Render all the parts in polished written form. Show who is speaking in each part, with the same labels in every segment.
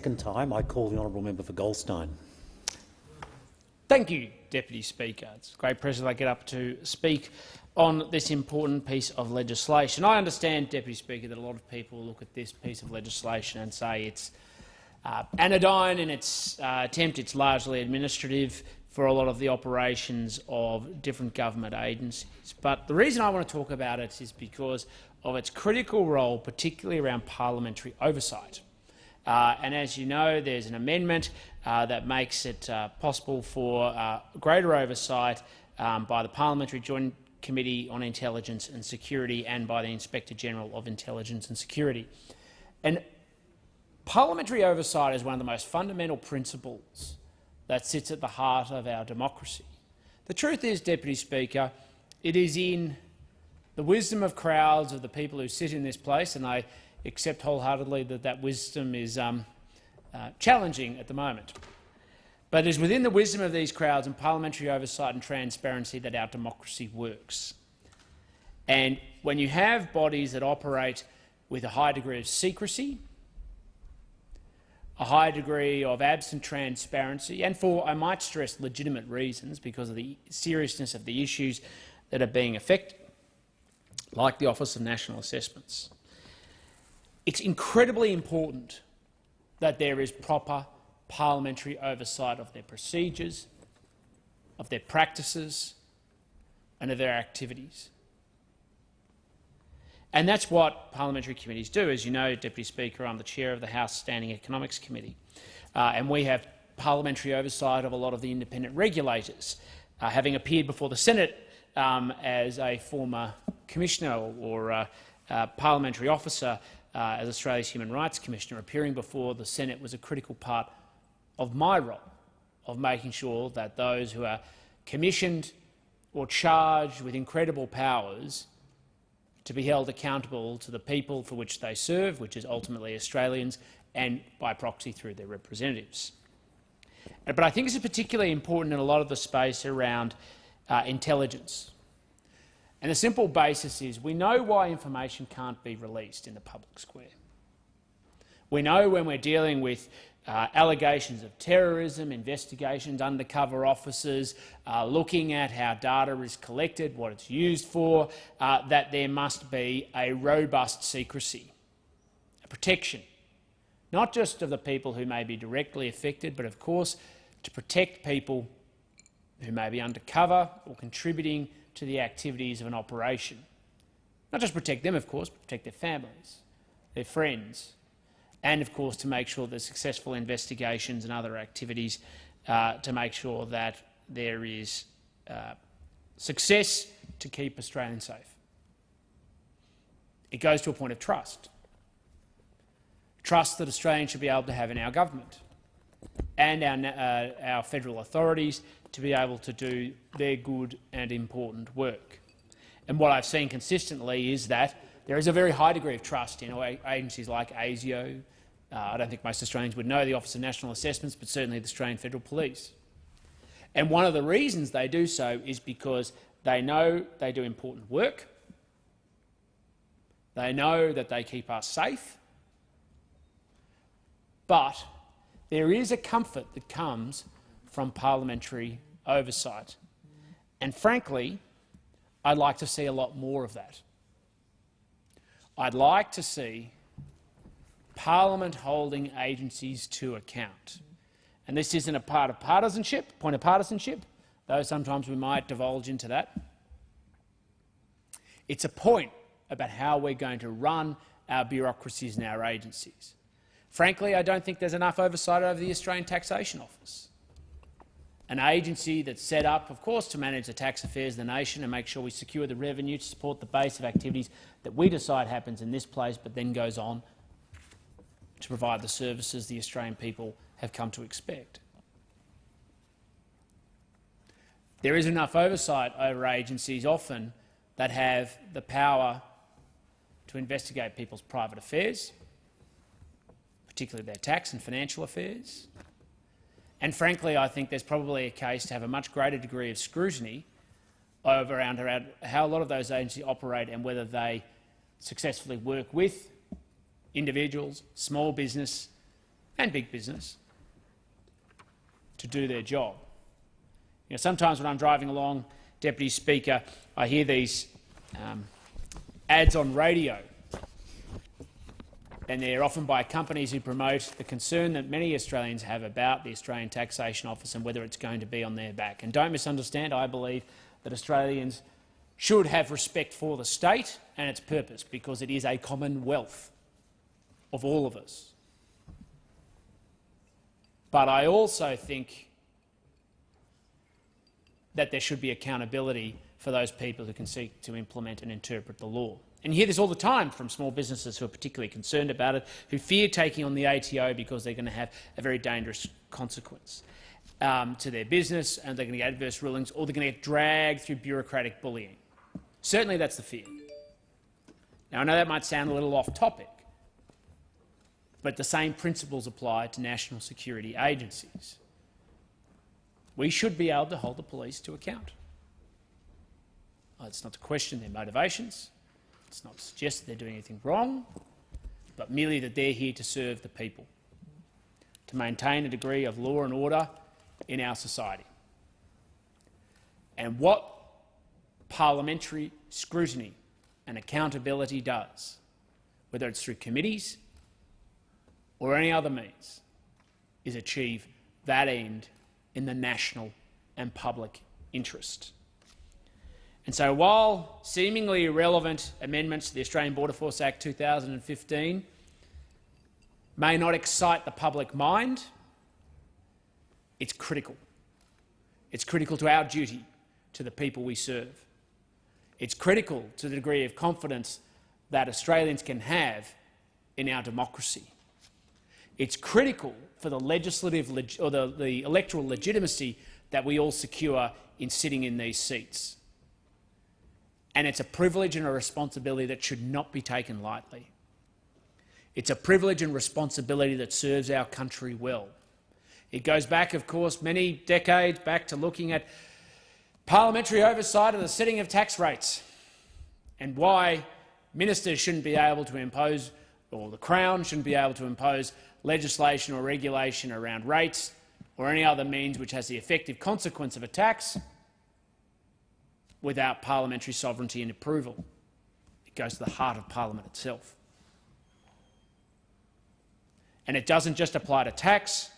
Speaker 1: second time, I call the honourable member for Goldstein.
Speaker 2: Thank you, Deputy Speaker. It's a great pleasure that I get up to speak on this important piece of legislation. I understand, Deputy Speaker, that a lot of people look at this piece of legislation and say it's anodyne in its attempt. It's largely administrative for a lot of the operations of different government agencies. But the reason I want to talk about it is because of its critical role, particularly around parliamentary oversight. And as you know, there's an amendment that makes it possible for greater oversight by the Parliamentary Joint Committee on Intelligence and Security and by the Inspector-General of Intelligence and Security. And parliamentary oversight is one of the most fundamental principles that sits at the heart of our democracy. The truth is, Deputy Speaker, it is in the wisdom of crowds of the people who sit in this place, and I accept wholeheartedly that that wisdom is challenging at the moment. But it is within the wisdom of these crowds and parliamentary oversight and transparency that our democracy works. And when you have bodies that operate with a high degree of secrecy, a high degree of absent transparency, and for, I might stress, legitimate reasons because of the seriousness of the issues that are being affected, like the Office of National Assessments, it's incredibly important that there is proper parliamentary oversight of their procedures, of their practices and of their activities. And that's what parliamentary committees do. As you know, Deputy Speaker, I'm the chair of the House Standing Economics Committee, and we have parliamentary oversight of a lot of the independent regulators. Having appeared before the Senate as a former commissioner or parliamentary officer as Australia's Human Rights Commissioner, appearing before the Senate was a critical part of my role of making sure that those who are commissioned or charged with incredible powers to be held accountable to the people for which they serve, which is ultimately Australians, and by proxy through their representatives. But I think this is particularly important in a lot of the space around intelligence. And the simple basis is we know why information can't be released in the public square. We know when we're dealing with allegations of terrorism, investigations, undercover officers, looking at how data is collected, what it's used for, that there must be a robust secrecy, a protection, not just of the people who may be directly affected, but of course to protect people who may be undercover or contributing to the activities of an operation. Not just protect them, of course, but protect their families, their friends, and of course to make sure there's successful investigations and other activities to make sure that there is success to keep Australians safe. It goes to a point of trust. Trust that Australians should be able to have in our government and our federal authorities to be able to do their good and important work. And what I've seen consistently is that there is a very high degree of trust in agencies like ASIO. I don't think most Australians would know the Office of National Assessments, but certainly the Australian Federal Police. And one of the reasons they do so is because they know they do important work, they know that they keep us safe, but there is a comfort that comes from parliamentary oversight. And frankly, I'd like to see a lot more of that. I'd like to see Parliament holding agencies to account. And this isn't a point of partisanship, though sometimes we might divulge into that. It's a point about how we're going to run our bureaucracies and our agencies. Frankly, I don't think there's enough oversight over the Australian Taxation Office, an agency that's set up, of course, to manage the tax affairs of the nation and make sure we secure the revenue to support the base of activities that we decide happens in this place but then goes on to provide the services the Australian people have come to expect. There is enough oversight over agencies often that have the power to investigate people's private affairs, particularly their tax and financial affairs. And frankly, I think there's probably a case to have a much greater degree of scrutiny around how a lot of those agencies operate and whether they successfully work with individuals, small business, and big business to do their job. You know, sometimes when I'm driving along, Deputy Speaker, I hear these ads on radio, and they're often by companies who promote the concern that many Australians have about the Australian Taxation Office and whether it's going to be on their back. And don't misunderstand, I believe that Australians should have respect for the state and its purpose, because it is a commonwealth of all of us. But I also think that there should be accountability for those people who can seek to implement and interpret the law. And you hear this all the time from small businesses who are particularly concerned about it, who fear taking on the ATO because they're going to have a very dangerous consequence to their business, and they're going to get adverse rulings, or they're going to get dragged through bureaucratic bullying. Certainly that's the fear. Now, I know that might sound a little off topic, but the same principles apply to national security agencies. We should be able to hold the police to account. It's not to question their motivations. It's not to suggest that they're doing anything wrong, but merely that they're here to serve the people, to maintain a degree of law and order in our society. And what parliamentary scrutiny and accountability does, whether it's through committees or any other means, is achieve that end in the national and public interest. And so while seemingly irrelevant amendments to the Australian Border Force Act 2015 may not excite the public mind, it's critical. It's critical to our duty to the people we serve. It's critical to the degree of confidence that Australians can have in our democracy. It's critical for the legislative or the electoral legitimacy that we all secure in sitting in these seats. And it's a privilege and a responsibility that should not be taken lightly. It's a privilege and responsibility that serves our country well. It goes back, of course, many decades back to looking at parliamentary oversight of the setting of tax rates and why ministers shouldn't be able to impose, or the Crown shouldn't be able to impose, legislation or regulation around rates or any other means which has the effective consequence of a tax without parliamentary sovereignty and approval. It goes to the heart of Parliament itself. And it doesn't just apply to tax,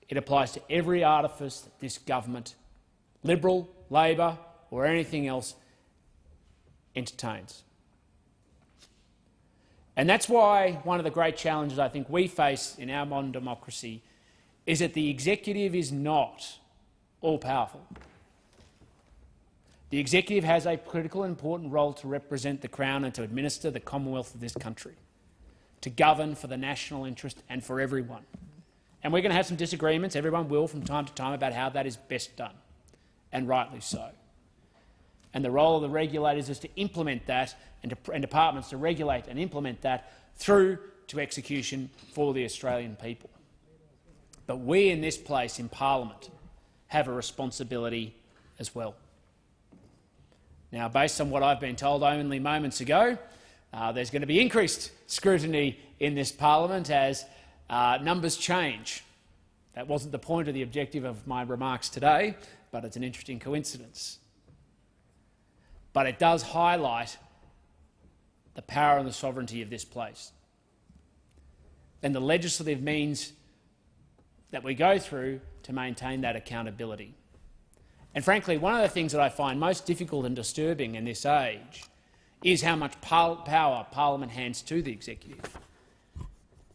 Speaker 2: it applies to every artifice that this government, Liberal, Labor or anything else, entertains. And that's why one of the great challenges I think we face in our modern democracy is that the executive is not all-powerful. The executive has a critical and important role to represent the Crown and to administer the Commonwealth of this country, to govern for the national interest and for everyone. And we're going to have some disagreements, everyone will from time to time, about how that is best done, and rightly so. And the role of the regulators is to implement that, and departments to regulate and implement that through to execution for the Australian people. But we in this place in Parliament have a responsibility as well. Now, based on what I've been told only moments ago, there's going to be increased scrutiny in this Parliament as numbers change. That wasn't the point or the objective of my remarks today, but it's an interesting coincidence. But it does highlight the power and the sovereignty of this place and the legislative means that we go through to maintain that accountability. And frankly, one of the things that I find most difficult and disturbing in this age is how much power Parliament hands to the executive.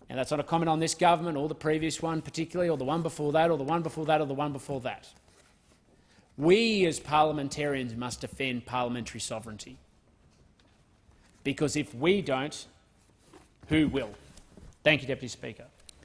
Speaker 2: And that's not a comment on this government or the previous one particularly, or the one before that, or the one before that, or the one before that. We as parliamentarians must defend parliamentary sovereignty, because if we don't, who will? Thank you, Deputy Speaker.